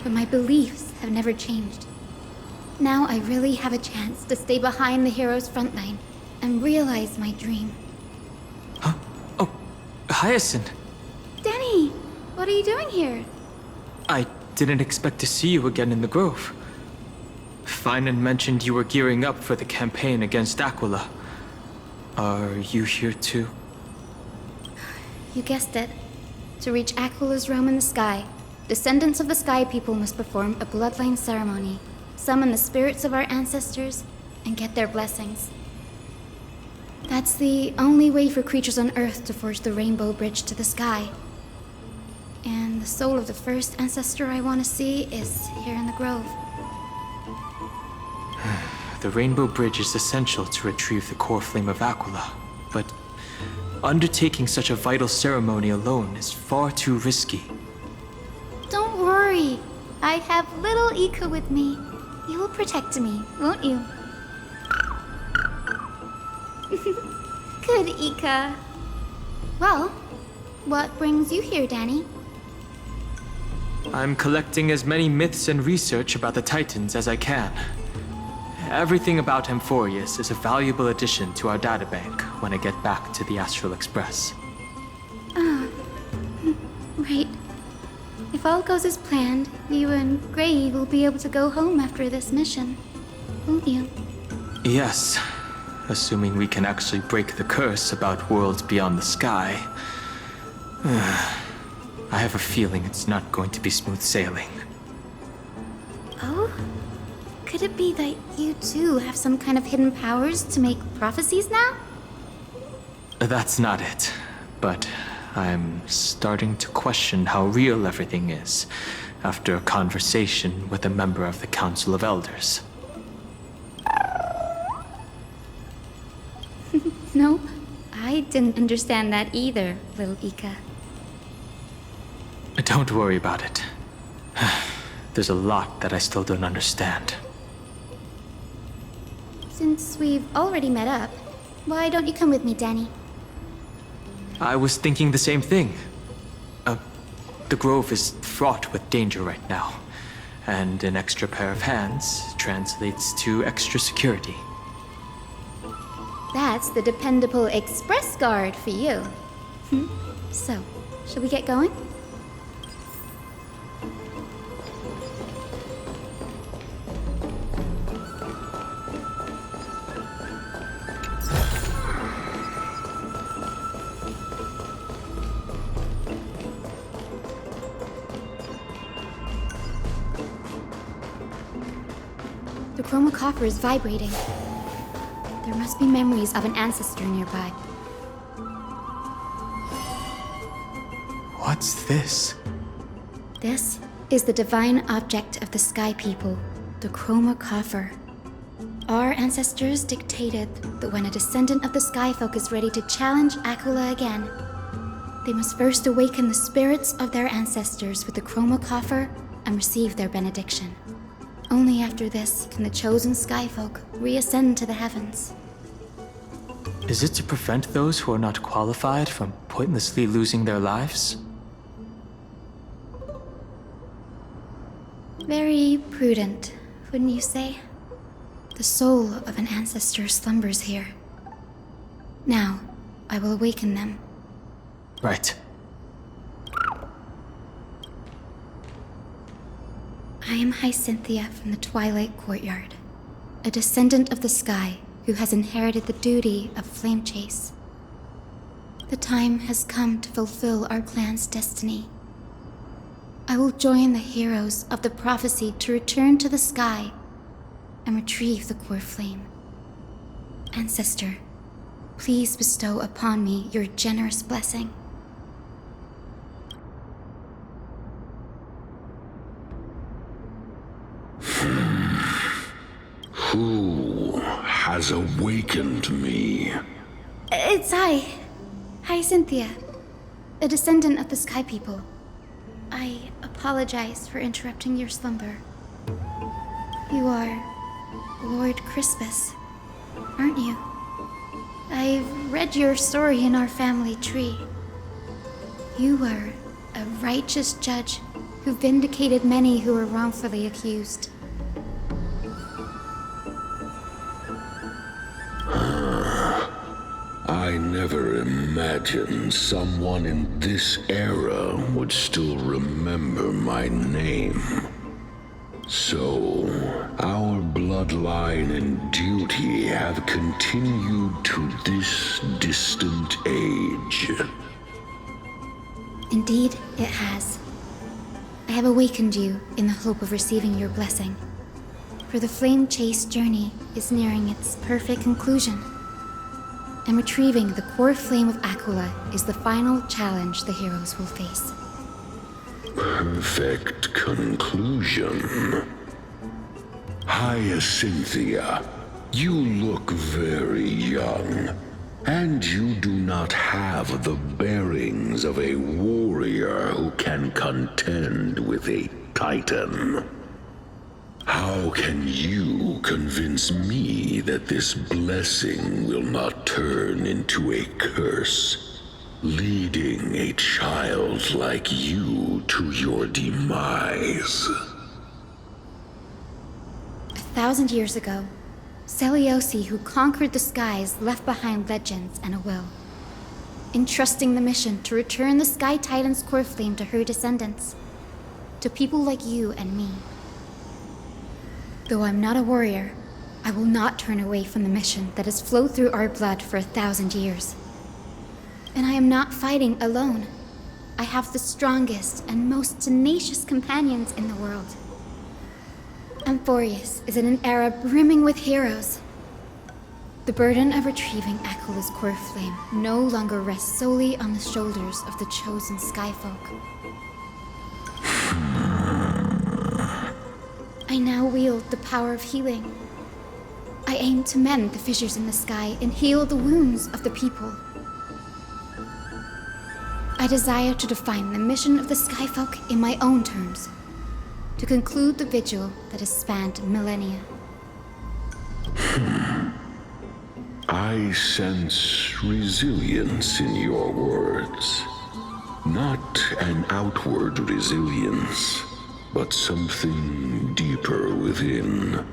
but my beliefs have never changed. Now I really have a chance to stay behind the hero's front line and realize my dream. Huh? Oh, Hyacine! Danny, what are you doing here? I didn't expect to see you again in the grove. Finan mentioned you were gearing up for the campaign against Aquila. Are you here too? You guessed it. To reach Aquila's realm in the sky, descendants of the Sky People must perform a bloodline ceremony, summon the spirits of our ancestors, and get their blessings. That's the only way for creatures on Earth to forge the rainbow bridge to the sky. And the soul of the first ancestor I want to see is here in the grove. The rainbow bridge is essential to retrieve the core flame of Aquila, but undertaking such a vital ceremony alone is far too risky. Don't worry. I have little Ika with me. You will protect me, won't you? Good, Ika. Well, what brings you here, Danny? I'm collecting as many myths and research about the Titans as I can. Everything about Amphorius is a valuable addition to our databank when I get back to the Astral Express. Right. If all goes as planned, you and Gray will be able to go home after this mission, won't you? Yes, assuming we can actually break the curse about worlds beyond the sky. I have a feeling it's not going to be smooth sailing. Oh? Could it be that you too have some kind of hidden powers to make prophecies now? That's not it, but I'm starting to question how real everything is after a conversation with a member of the Council of Elders. No, I didn't understand that either, little Ika. Don't worry about it. There's a lot that I still don't understand. Since we've already met up, why don't you come with me, Danny? I was thinking the same thing. The grove is fraught with danger right now, and an extra pair of hands translates to extra security. That's the dependable express guard for you. So, shall we get going? The chroma coffer is vibrating. There must be memories of an ancestor nearby. What's this? This is the divine object of the Sky People, the chroma coffer. Our ancestors dictated that when a descendant of the Sky Folk is ready to challenge Aquila again, they must first awaken the spirits of their ancestors with the chroma coffer and receive their benediction. Only after this can the chosen Sky Folk reascend to the heavens. Is it to prevent those who are not qualified from pointlessly losing their lives? Very prudent, wouldn't you say? The soul of an ancestor slumbers here. Now, I will awaken them. Right. I am Hyacine from the Twilight Courtyard, a descendant of the sky who has inherited the duty of flame chase. The time has come to fulfill our clan's destiny. I will join the heroes of the prophecy to return to the sky and retrieve the core flame. Ancestor, please bestow upon me your generous blessing. Who has awakened me? It's Hyacine, a descendant of the Sky People. I apologize for interrupting your slumber. You are Lord Crispus, aren't you? I've read your story in our family tree. You were a righteous judge who vindicated many who were wrongfully accused. I never imagined someone in this era would still remember my name. So, our bloodline and duty have continued to this distant age. Indeed, it has. I have awakened you in the hope of receiving your blessing. For the flame chase journey is nearing its perfect conclusion. And retrieving the core flame of Aquila is the final challenge the heroes will face. Perfect conclusion. Hyacinthia, you look very young, and you do not have the bearings of a warrior who can contend with a titan. How can you convince me that this blessing will not turn into a curse, leading a child like you to your demise? 1,000 years ago, Seliosi, who conquered the skies, left behind legends and a will, entrusting the mission to return the Sky Titan's core flame to her descendants, to people like you and me. Though I'm not a warrior, I will not turn away from the mission that has flowed through our blood for 1,000 years. And I am not fighting alone. I have the strongest and most tenacious companions in the world. Amphorius is in an era brimming with heroes. The burden of retrieving Aquila's core flame no longer rests solely on the shoulders of the chosen Skyfolk. I now wield the power of healing. I aim to mend the fissures in the sky and heal the wounds of the people. I desire to define the mission of the Skyfolk in my own terms, to conclude the vigil that has spanned millennia. I sense resilience in your words. Not an outward resilience, but something deeper within.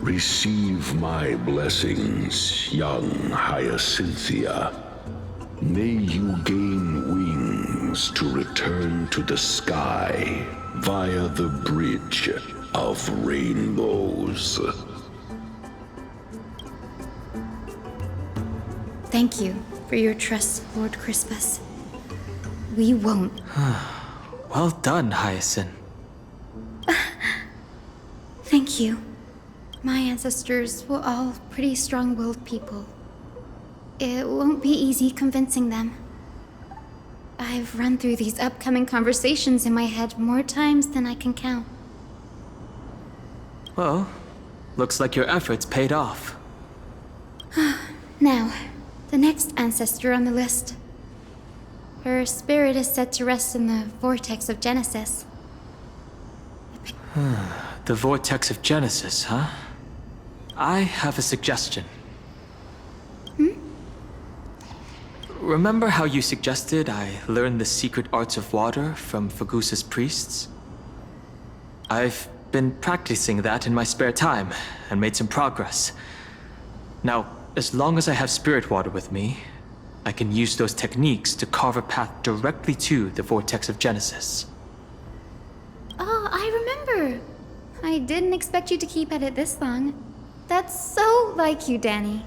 Receive my blessings, young Hyacinthia. May you gain wings to return to the sky via the bridge of rainbows. Thank you for your trust, Lord Crispus. We won't. Well done, Hyacine. Thank you. My ancestors were all pretty strong-willed people. It won't be easy convincing them. I've run through these upcoming conversations in my head more times than I can count. Well, looks like your efforts paid off. Now, the next ancestor on the list. Her spirit is set to rest in the vortex of Genesis. The vortex of Genesis, huh? I have a suggestion. Remember how you suggested I learn the secret arts of water from Fagusa's priests? I've been practicing that in my spare time and made some progress. Now, as long as I have spirit water with me, I can use those techniques to carve a path directly to the vortex of Genesis. Oh, I remember. I didn't expect you to keep at it this long. That's so like you, Danny.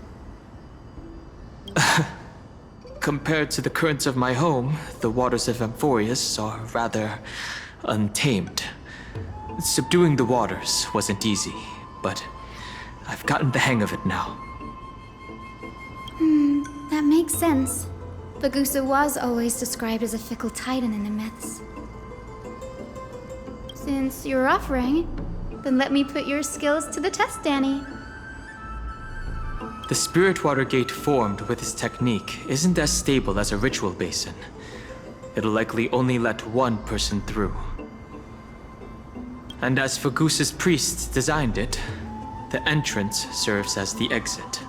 Compared to the currents of my home, the waters of Amphorius are rather untamed. Subduing the waters wasn't easy, but I've gotten the hang of it now. That makes sense. Fagusa was always described as a fickle titan in the myths. Since you're offering, then let me put your skills to the test, Danny. The spirit water gate formed with this technique isn't as stable as a ritual basin. It'll likely only let one person through. And as Fagusa's priests designed it, the entrance serves as the exit.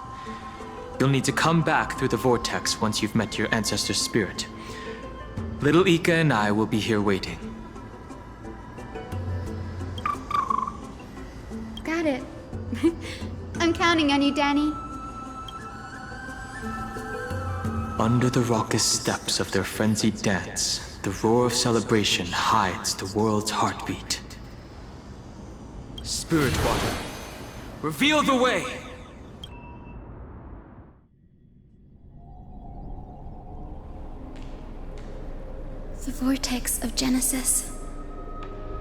You'll need to come back through the vortex once you've met your ancestor's spirit. Little Ika and I will be here waiting. did it. I'm counting on you, Danny. Under the raucous steps of their frenzied dance, the roar of celebration hides the world's heartbeat. Spirit Water, reveal the way! The vortex of Genesis.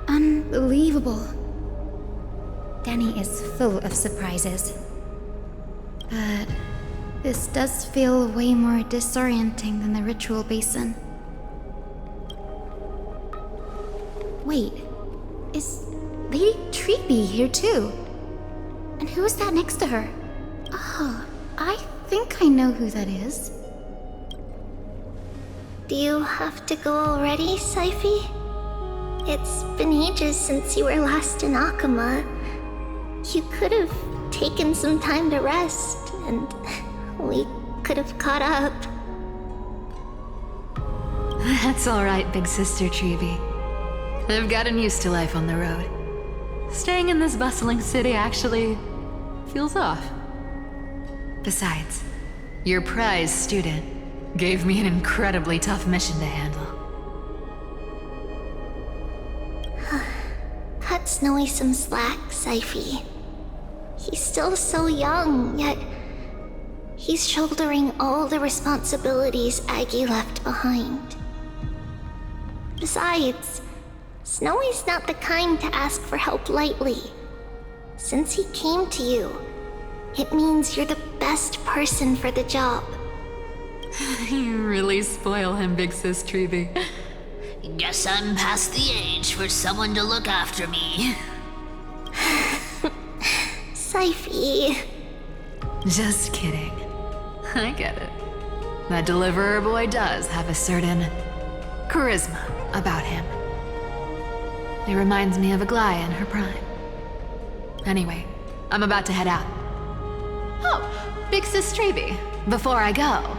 Unbelievable. Danny is full of surprises. But this does feel way more disorienting than the ritual basin. Wait, is Lady Treeby here too? And who is that next to her? Oh, I think I know who that is. Do you have to go already, Syphie? It's been ages since you were last in Akama. You could have taken some time to rest, and we could have caught up. That's alright, big sister Treeby. I've gotten used to life on the road. Staying in this bustling city actually feels off. Besides, your prize student gave me an incredibly tough mission to handle. Cut Snowy some slack, Syphie. He's still so young, yet he's shouldering all the responsibilities Aggie left behind. Besides, Snowy's not the kind to ask for help lightly. Since he came to you, it means you're the best person for the job. You really spoil him, big sis Treeby. Guess I'm past the age for someone to look after me. Syphie. Just kidding. I get it. That deliverer boy does have a certain charisma about him. It reminds me of Aglaia in her prime. Anyway, I'm about to head out. Oh, big sis Treeby, before I go,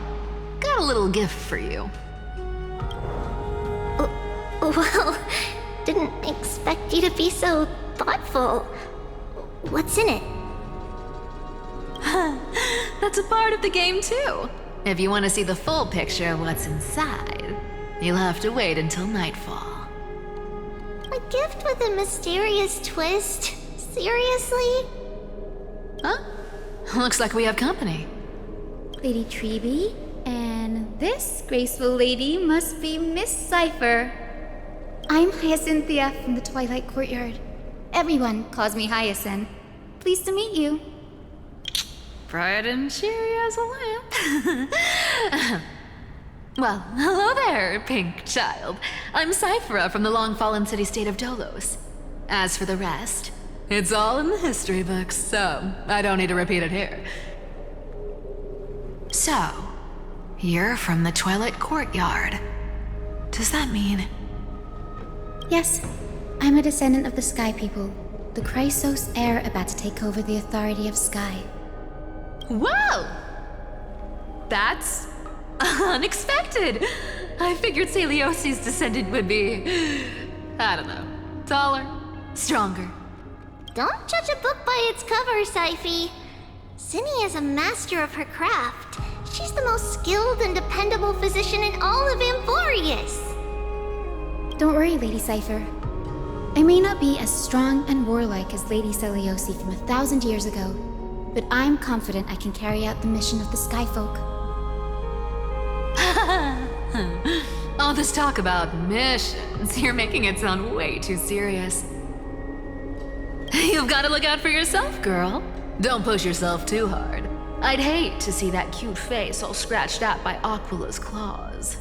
got a little gift for you. Well, didn't expect you to be so thoughtful. What's in it? That's a part of the game too. If you want to see the full picture of what's inside, you'll have to wait until nightfall. A gift with a mysterious twist? Seriously? Huh? Looks like we have company. Lady Treeby, and this graceful lady must be Miss Cypher. I'm Hyacinthia from the Twilight Courtyard. Everyone calls me Hyacine. Pleased to meet you. Bright and cheery as a lamp. Well, hello there, pink child. I'm Cyphera from the long-fallen city-state of Dolos. As for the rest, it's all in the history books, so I don't need to repeat it here. So, you're from the Twilight Courtyard. Does that mean... Yes, I'm a descendant of the Sky People, the Chrysos heir about to take over the authority of Sky. Whoa! That's unexpected. I figured Celiosi's descendant would be, I don't know, taller, stronger. Don't judge a book by its cover, Syphie. Cinny is a master of her craft. She's the most skilled and dependable physician in all of Amphorius. Don't worry, Lady Cypher. I may not be as strong and warlike as Lady Celiosi from 1,000 years ago, but I'm confident I can carry out the mission of the Skyfolk. All this talk about missions, you're making it sound way too serious. You've got to look out for yourself, girl. Don't push yourself too hard. I'd hate to see that cute face all scratched out by Aquila's claws.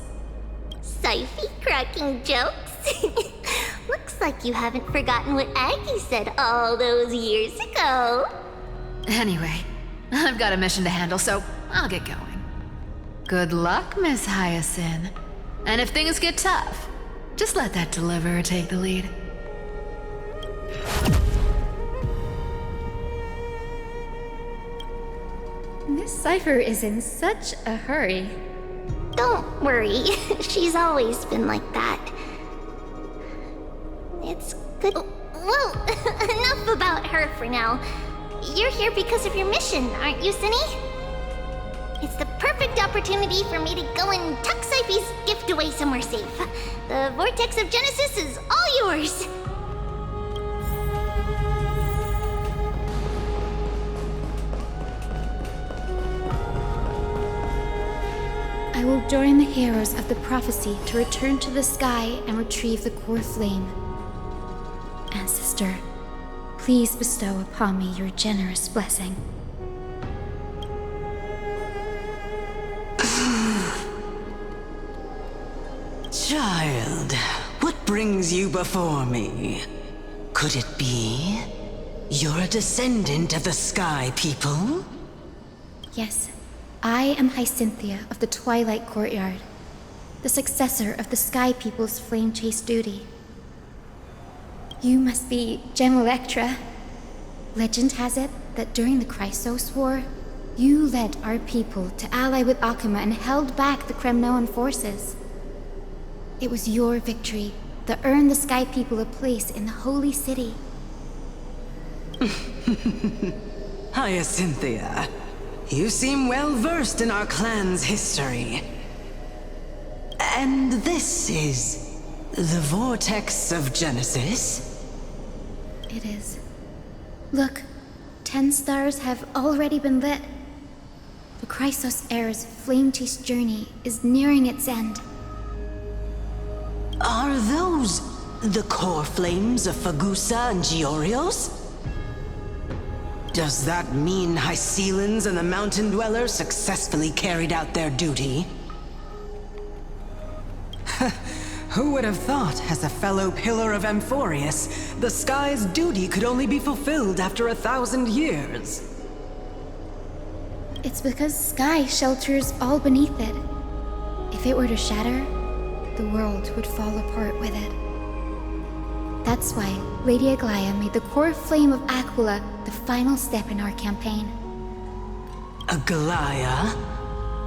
Syphie cracking jokes? Looks like you haven't forgotten what Aggie said all those years ago. Anyway, I've got a mission to handle, so I'll get going. Good luck, Miss Hyacine. And if things get tough, just let that deliverer take the lead. Miss Cypher is in such a hurry. Don't worry, she's always been like that. It's good. Well, enough about her for now. You're here because of your mission, aren't you, Cinny? It's the perfect opportunity for me to go and tuck Syphe's gift away somewhere safe. The Vortex of Genesis is all yours. I will join the heroes of the prophecy to return to the sky and retrieve the core flame. Ancestor, please bestow upon me your generous blessing. Child, what brings you before me? Could it be you're a descendant of the Sky People? Yes, I am Hyacine of the Twilight Courtyard, the successor of the Sky People's Flame Chase duty. You must be General Electra. Legend has it that during the Chrysos War, you led our people to ally with Akuma and held back the Kremnoan forces. It was your victory that earned the Sky People a place in the Holy City. Hyacine, you seem well versed in our clan's history. And this is the Vortex of Genesis? It is. Look, 10 stars have already been lit. The Chrysos Heir's flame chase journey is nearing its end. Are those the core flames of Fagusa and Giorios? Does that mean Hyacines and the Mountain Dwellers successfully carried out their duty? Who would have thought, as a fellow pillar of Amphorius, the sky's duty could only be fulfilled after 1,000 years? It's because sky shelters all beneath it. If it were to shatter, the world would fall apart with it. That's why Lady Aglaia made the core flame of Aquila the final step in our campaign. Aglaia?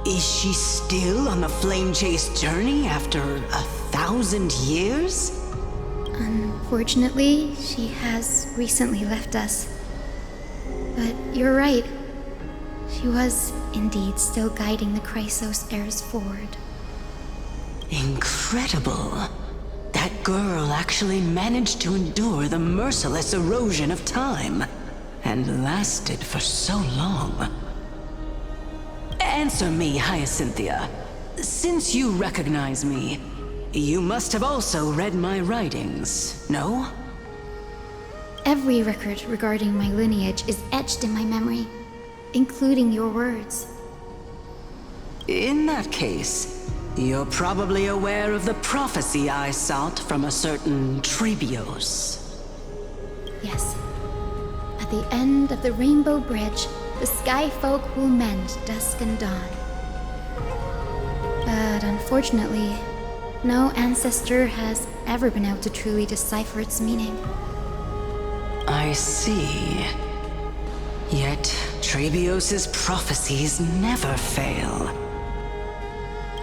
Is she still on the flame chase journey after 1,000 years? Unfortunately, she has recently left us. But you're right. She was indeed still guiding the Chrysos heirs forward. Incredible. That girl actually managed to endure the merciless erosion of time, and lasted for so long. Answer me, Hyacine. Since you recognize me, you must have also read my writings, no? Every record regarding my lineage is etched in my memory, including your words. In that case, you're probably aware of the prophecy I sought from a certain Trebios. Yes. At the end of the Rainbow Bridge, the Sky Folk will mend dusk and dawn. But unfortunately, no ancestor has ever been able to truly decipher its meaning. I see. Yet, Trebios's prophecies never fail.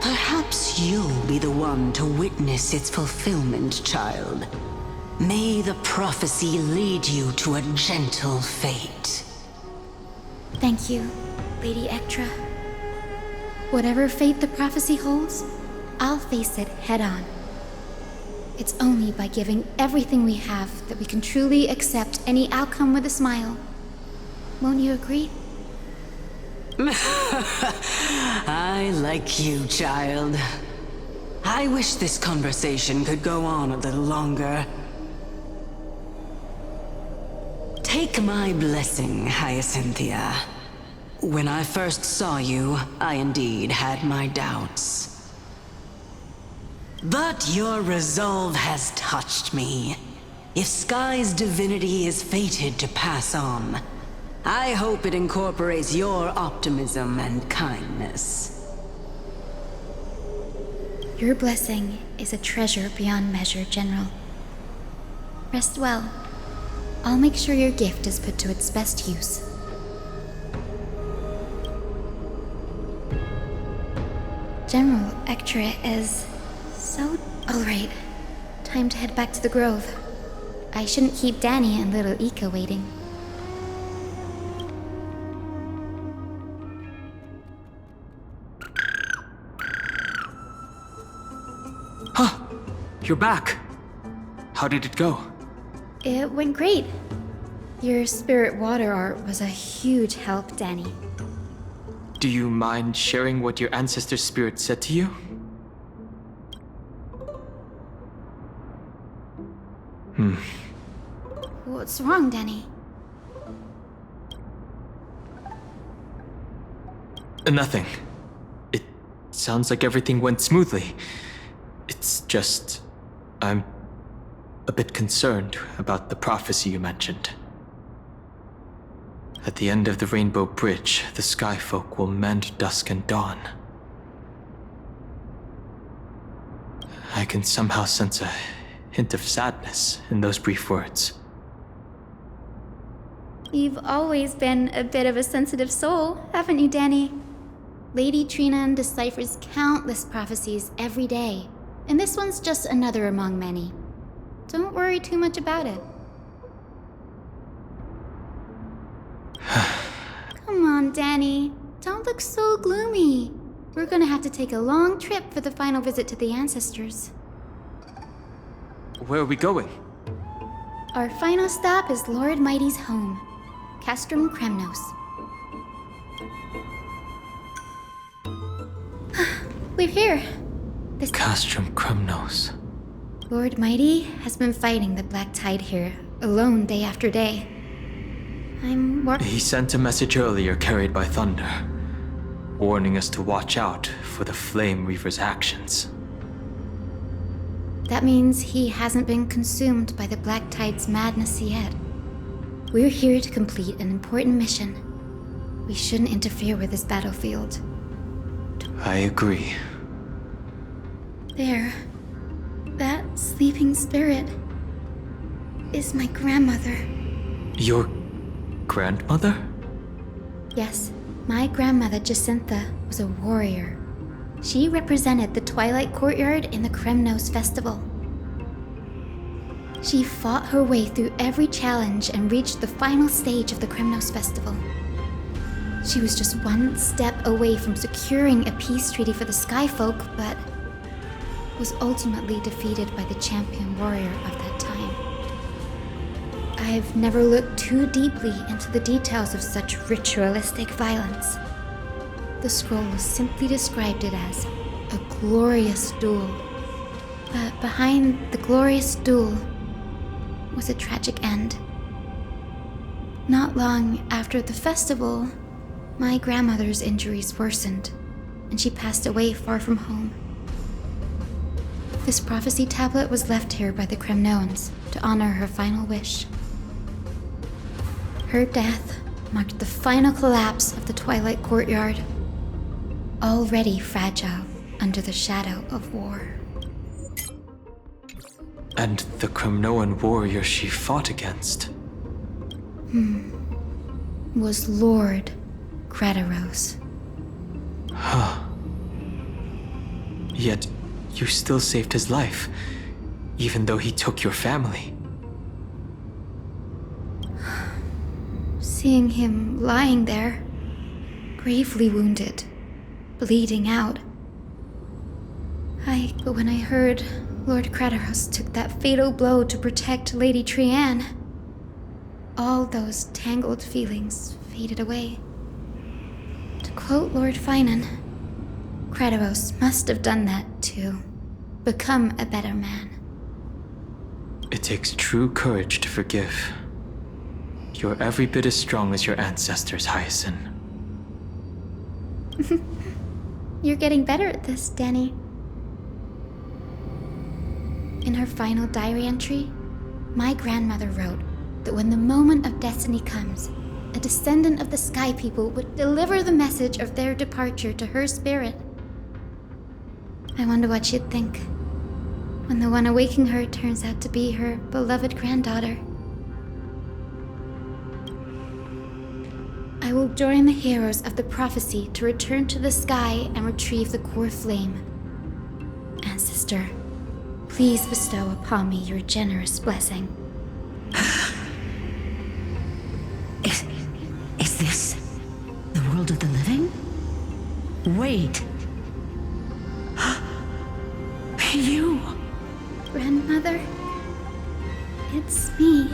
Perhaps you'll be the one to witness its fulfillment, child. May the prophecy lead you to a gentle fate. Thank you, Lady Ectra. Whatever fate the prophecy holds, I'll face it head on. It's only by giving everything we have that we can truly accept any outcome with a smile. Won't you agree? I like you, child. I wish this conversation could go on a little longer. Take my blessing, Hyacine. When I first saw you, I indeed had my doubts. But your resolve has touched me. If Sky's divinity is fated to pass on, I hope it incorporates your optimism and kindness. Your blessing is a treasure beyond measure, General. Rest well. I'll make sure your gift is put to its best use. General Ectra is so... All right. Time to head back to the Grove. I shouldn't keep Danny and little Ika waiting. Huh! You're back! How did it go? It went great. Your spirit water art was a huge help, Danny. Do you mind sharing what your ancestor spirit said to you? What's wrong, Danny? Nothing. It sounds like everything went smoothly. It's just... I'm a bit concerned about the prophecy you mentioned. At the end of the Rainbow Bridge, the Sky Folk will mend dusk and dawn. I can somehow sense a hint of sadness in those brief words. You've always been a bit of a sensitive soul, haven't you, Danny? Lady Trinan deciphers countless prophecies every day, and this one's just another among many. Don't worry too much about it. Come on, Danny. Don't look so gloomy. We're gonna have to take a long trip for the final visit to the ancestors. Where are we going? Our final stop is Lord Mighty's home, Castrum Kremnos. We're here. This Castrum Kremnos. Lord Mighty has been fighting the Black Tide here, alone day after day. He sent a message earlier carried by thunder, warning us to watch out for the Flame Reaver's actions. That means he hasn't been consumed by the Black Tide's madness yet. We're here to complete an important mission. We shouldn't interfere with this battlefield. I agree. There. That sleeping spirit is my grandmother. Your grandmother? Yes, my grandmother Jacintha was a warrior. She represented the Twilight Courtyard in the Kremnos Festival. She fought her way through every challenge and reached the final stage of the Kremnos Festival. She was just one step away from securing a peace treaty for the Skyfolk, but was ultimately defeated by the champion warrior of that time. I've never looked too deeply into the details of such ritualistic violence. The scroll simply described it as a glorious duel. But behind the glorious duel was a tragic end. Not long after the festival, my grandmother's injuries worsened, and she passed away far from home. This prophecy tablet was left here by the Kremnoans to honor her final wish. Her death marked the final collapse of the Twilight Courtyard, already fragile under the shadow of war. And the Kremnoan warrior she fought against? Was Lord Krataros. Yet, you still saved his life, even though he took your family. Seeing him lying there, gravely wounded, bleeding out. But when I heard Lord Krataros took that fatal blow to protect Lady Trian, all those tangled feelings faded away. To quote Lord Finan, Krataros must have done that to become a better man. It takes true courage to forgive. You're every bit as strong as your ancestors, Hyacine. You're getting better at this, Danny. In her final diary entry, my grandmother wrote that when the moment of destiny comes, a descendant of the Sky People would deliver the message of their departure to her spirit. I wonder what she'd think when the one awaking her turns out to be her beloved granddaughter. I will join the heroes of the prophecy to return to the sky and retrieve the core flame. Ancestor, please bestow upon me your generous blessing. Is this the world of the living? Wait. You. Grandmother, it's me.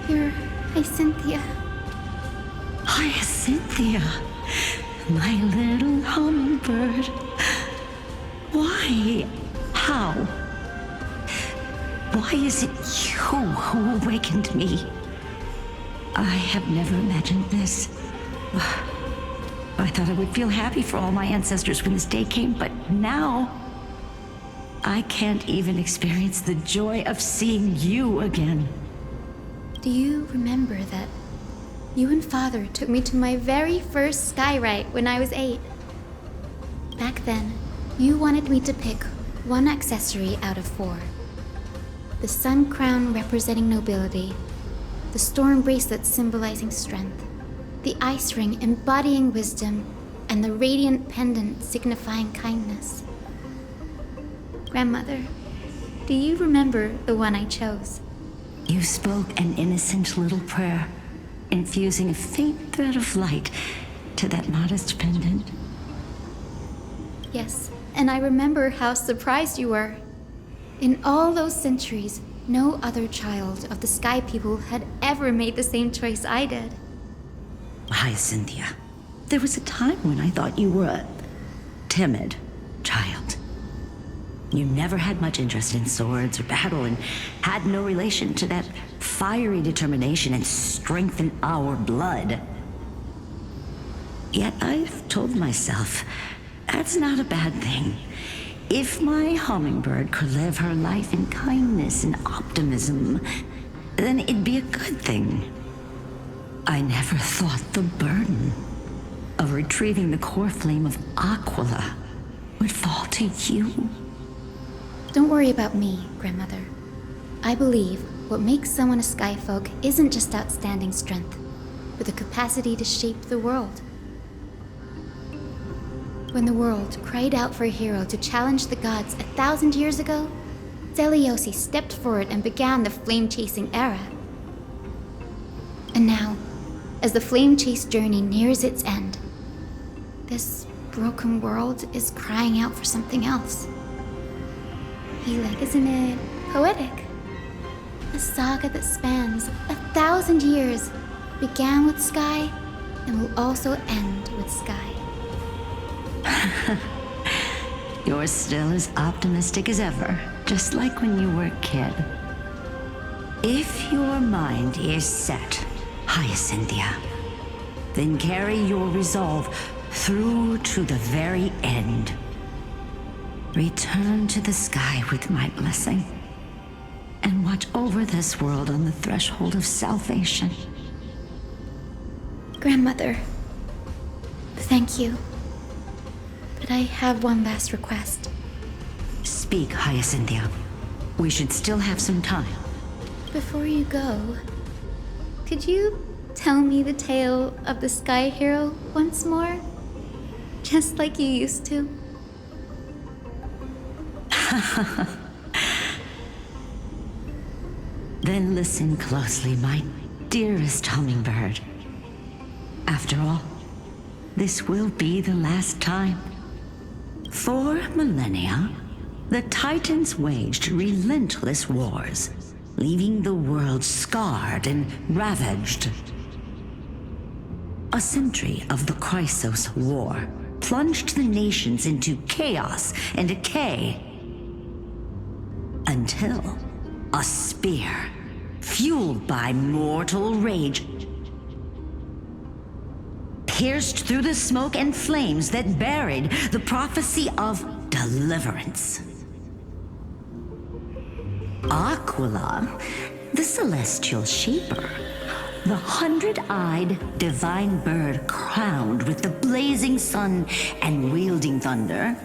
You're Hyacine. Hyacine, my little hummingbird. Why? How? Why is it you who awakened me? I have never imagined this. I thought I would feel happy for all my ancestors when this day came, but now I can't even experience the joy of seeing you again. Do you remember that you and Father took me to my very first sky rite when I was 8? Back then, you wanted me to pick one accessory out of 4. The sun crown representing nobility, the storm bracelet symbolizing strength, the ice ring embodying wisdom, and the radiant pendant signifying kindness. Grandmother, do you remember the one I chose? You spoke an innocent little prayer, infusing a faint thread of light to that modest pendant. Yes, and I remember how surprised you were. In all those centuries, no other child of the Sky People had ever made the same choice I did. Hyacine, there was a time when I thought you were a timid child. You never had much interest in swords or battle and had no relation to that fiery determination and strength in our blood. Yet I've told myself, that's not a bad thing. If my hummingbird could live her life in kindness and optimism, then it'd be a good thing. I never thought the burden of retrieving the core flame of Aquila would fall to you. Don't worry about me, Grandmother. I believe what makes someone a Skyfolk isn't just outstanding strength, but the capacity to shape the world. When the world cried out for a hero to challenge the gods 1,000 years ago, Zeliosi stepped forward and began the flame-chasing era. And now, as the flame chase journey nears its end, this broken world is crying out for something else. Healing, isn't it poetic? A saga that spans 1,000 years began with Sky and will also end with Sky. You're still as optimistic as ever, just like when you were a kid. If your mind is set, Hyacine, then carry your resolve through to the very end. Return to the sky with my blessing, and watch over this world on the threshold of salvation. Grandmother, thank you. But I have one last request. Speak, Hyacine. We should still have some time. Before you go, could you tell me the tale of the Sky Hero once more? Just like you used to. Then listen closely, my dearest hummingbird. After all, this will be the last time. For millennia, the Titans waged relentless wars, leaving the world scarred and ravaged. A century of the Chrysos War plunged the nations into chaos and decay, until a spear, fueled by mortal rage, pierced through the smoke and flames that buried the prophecy of deliverance. Aquila, the celestial shaper, the 100-eyed divine bird crowned with the blazing sun and wielding thunder,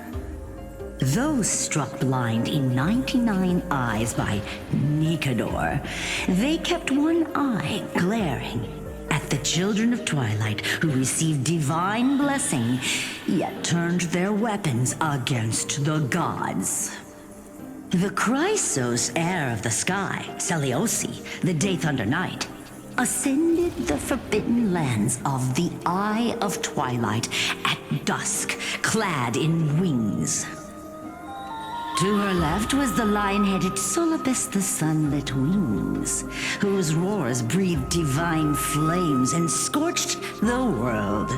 though struck blind in 99 eyes by Nikador, they kept one eye glaring at the children of Twilight who received divine blessing, yet turned their weapons against the gods. The Chrysos heir of the sky, Seliosi, the Day Thunder Knight, ascended the forbidden lands of the Eye of Twilight at dusk, clad in wings. To her left was the lion-headed Solibus the Sunlit Wings, whose roars breathed divine flames and scorched the world.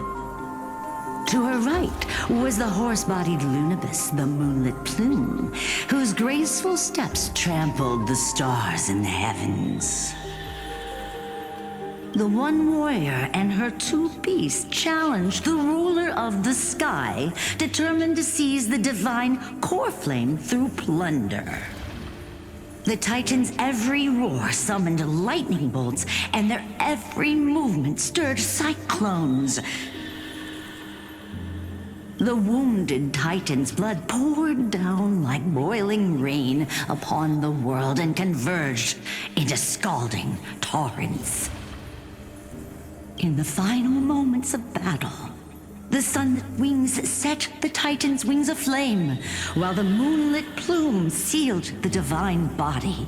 To her right was the horse-bodied Lunibus the Moonlit Plume, whose graceful steps trampled the stars in the heavens. The one warrior and her two beasts challenged the ruler of the sky, determined to seize the divine core flame through plunder. The Titans' every roar summoned lightning bolts, and their every movement stirred cyclones. The wounded Titan's blood poured down like boiling rain upon the world and converged into scalding torrents. In the final moments of battle, the Sunlit Wings set the Titan's wings aflame, while the Moonlit Plume sealed the divine body.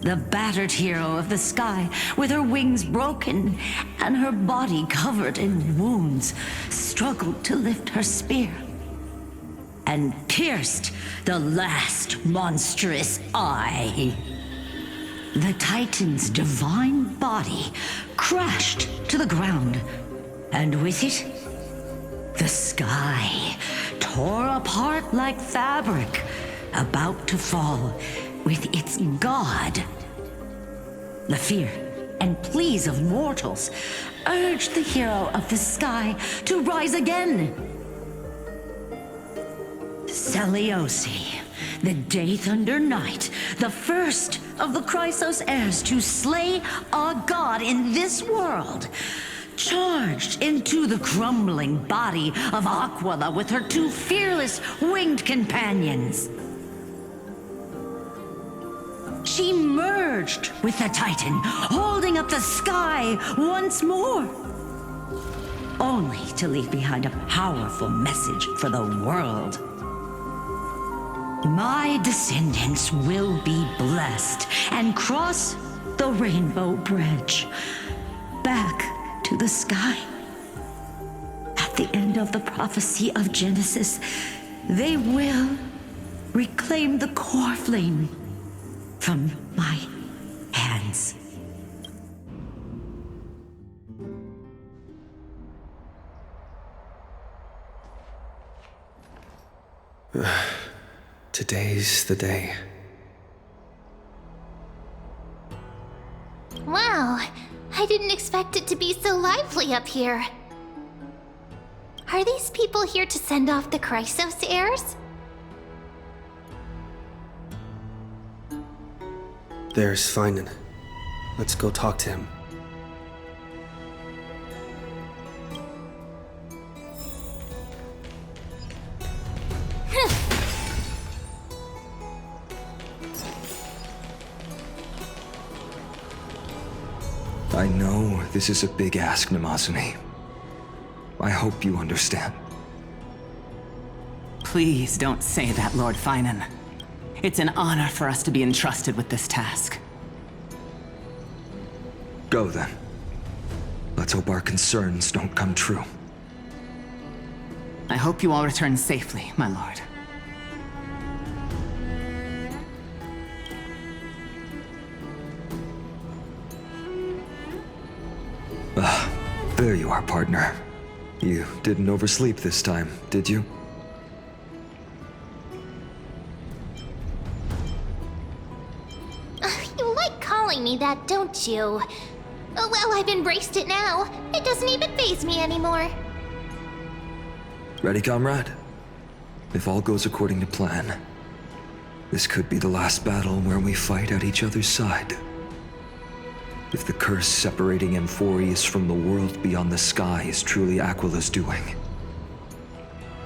The battered hero of the sky, with her wings broken and her body covered in wounds, struggled to lift her spear and pierced the last monstrous eye. The Titan's divine body crashed to the ground, and with it, the sky tore apart like fabric, about to fall with its god. The fear and pleas of mortals urged the hero of the sky to rise again. Celiosi, the Day Thunder Knight, the first of the Chrysos heirs to slay a god in this world, charged into the crumbling body of Aquila with her two fearless winged companions. She merged with the Titan, holding up the sky once more, only to leave behind a powerful message for the world. My descendants will be blessed and cross the Rainbow Bridge back to the sky. At the end of the prophecy of Genesis, they will reclaim the core flame from my hands. Today's the day. Wow, I didn't expect it to be so lively up here. Are these people here to send off the Chrysos heirs? There's Finan. Let's go talk to him. I know this is a big ask, Namasune. I hope you understand. Please don't say that, Lord Finan. It's an honor for us to be entrusted with this task. Go then. Let's hope our concerns don't come true. I hope you all return safely, my lord. There you are, partner. You didn't oversleep this time, did you? You like calling me that, don't you? Oh, well, I've embraced it now. It doesn't even faze me anymore. Ready, comrade? If all goes according to plan, this could be the last battle where we fight at each other's side. If the curse separating Amphorius from the world beyond the sky is truly Aquila's doing,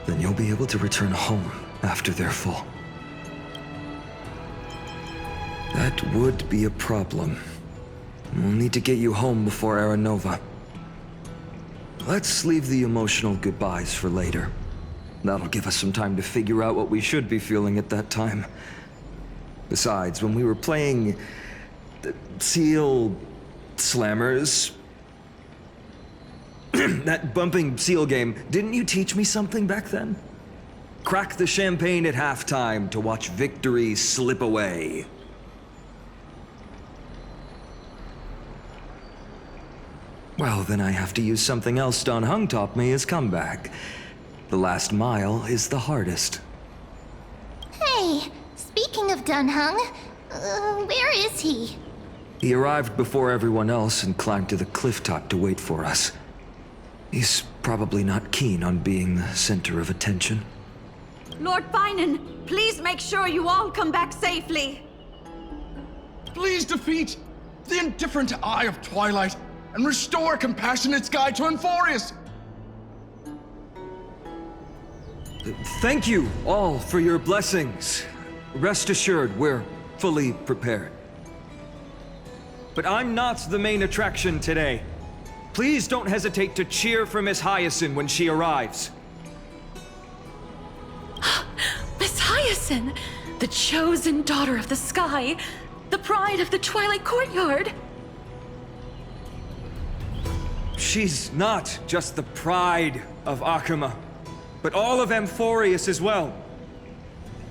then you'll be able to return home after their fall. That would be a problem. We'll need to get you home before Aranova. Let's leave the emotional goodbyes for later. That'll give us some time to figure out what we should be feeling at that time. Besides, when we were playing Seal slammers. That bumping seal game, didn't you teach me something back then? Crack the champagne at halftime to watch victory slip away. Well, then I have to use something else Don Hung taught me as comeback. The last mile is the hardest. Hey, speaking of Dunhung, where is he? He arrived before everyone else and climbed to the cliff top to wait for us. He's probably not keen on being the center of attention. Lord Finan, please make sure you all come back safely. Please defeat the indifferent Eye of Twilight and restore compassionate sky to Enforius. Thank you all for your blessings. Rest assured, we're fully prepared. But I'm not the main attraction today. Please don't hesitate to cheer for Miss Hyacine when she arrives. Miss Hyacine, the chosen daughter of the sky, the pride of the Twilight Courtyard. She's not just the pride of Akuma, but all of Enforius as well.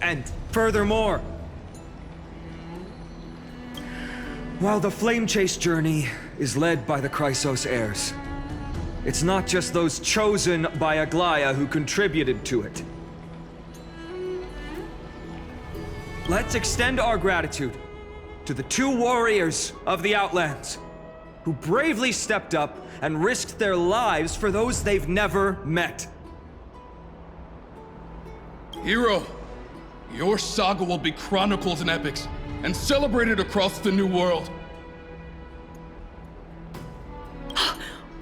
And furthermore, while the Flame Chase journey is led by the Chrysos heirs, it's not just those chosen by Aglaya who contributed to it. Let's extend our gratitude to the 2 warriors of the Outlands who bravely stepped up and risked their lives for those they've never met. Hero, your saga will be chronicled in epics and celebrated across the New World.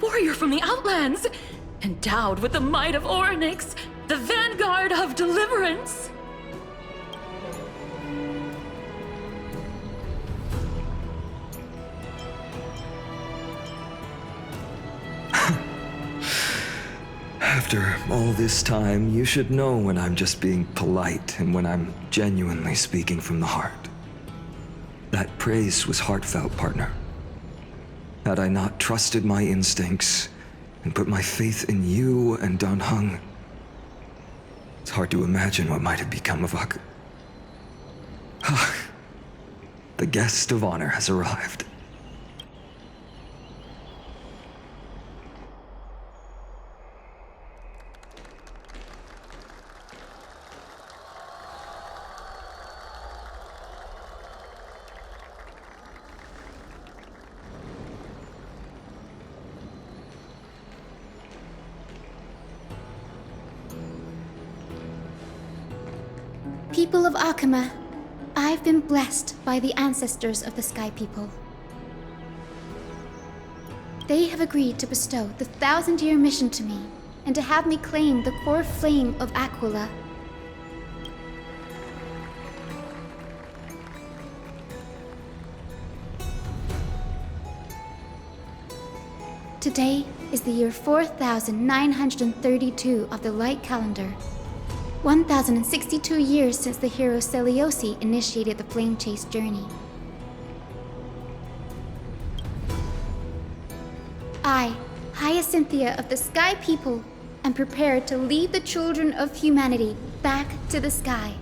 Warrior from the Outlands, endowed with the might of Orynyx, the vanguard of deliverance. After all this time, you should know when I'm just being polite and when I'm genuinely speaking from the heart. That praise was heartfelt, partner. Had I not trusted my instincts and put my faith in you and Don Hung, it's hard to imagine what might have become of Ak. The guest of honor has arrived. People of Akuma, I've been blessed by the ancestors of the Sky People. They have agreed to bestow the 1,000-year mission to me and to have me claim the core flame of Aquila. Today is the year 4932 of the Light Calendar. 1,062 years since the hero Seliosi initiated the Flame Chase journey. I, Hyacinthia of the Sky People, am prepared to lead the children of humanity back to the sky.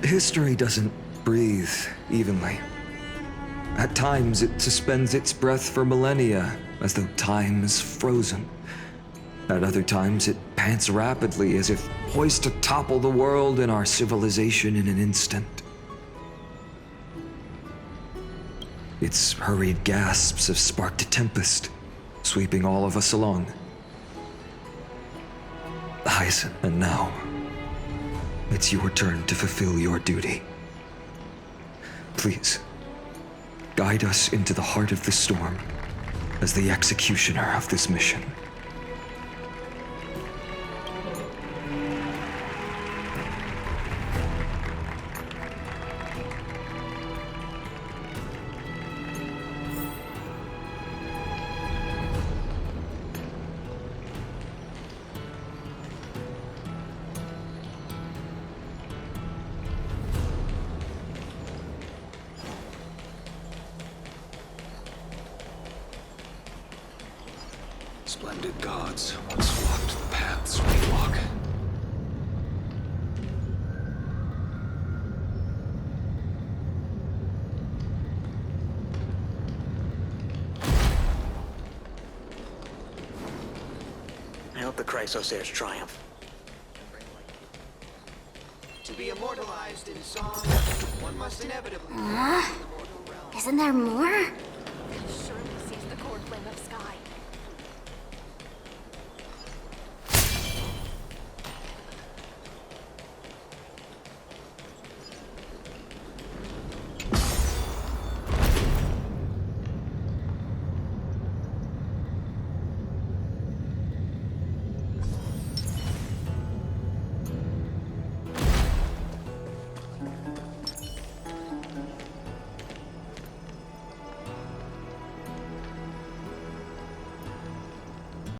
History doesn't breathe evenly. At times, it suspends its breath for millennia, as though time is frozen. At other times, it pants rapidly, as if poised to topple the world and our civilization in an instant. Its hurried gasps have sparked a tempest, sweeping all of us along. Hyacine, and now, it's your turn to fulfill your duty. Please, guide us into the heart of the storm as the executioner of this mission. Splendid gods once walked the paths we walk. I hope the Chrysosairs triumph. To be immortalized in song, one must inevitably... Isn't there more?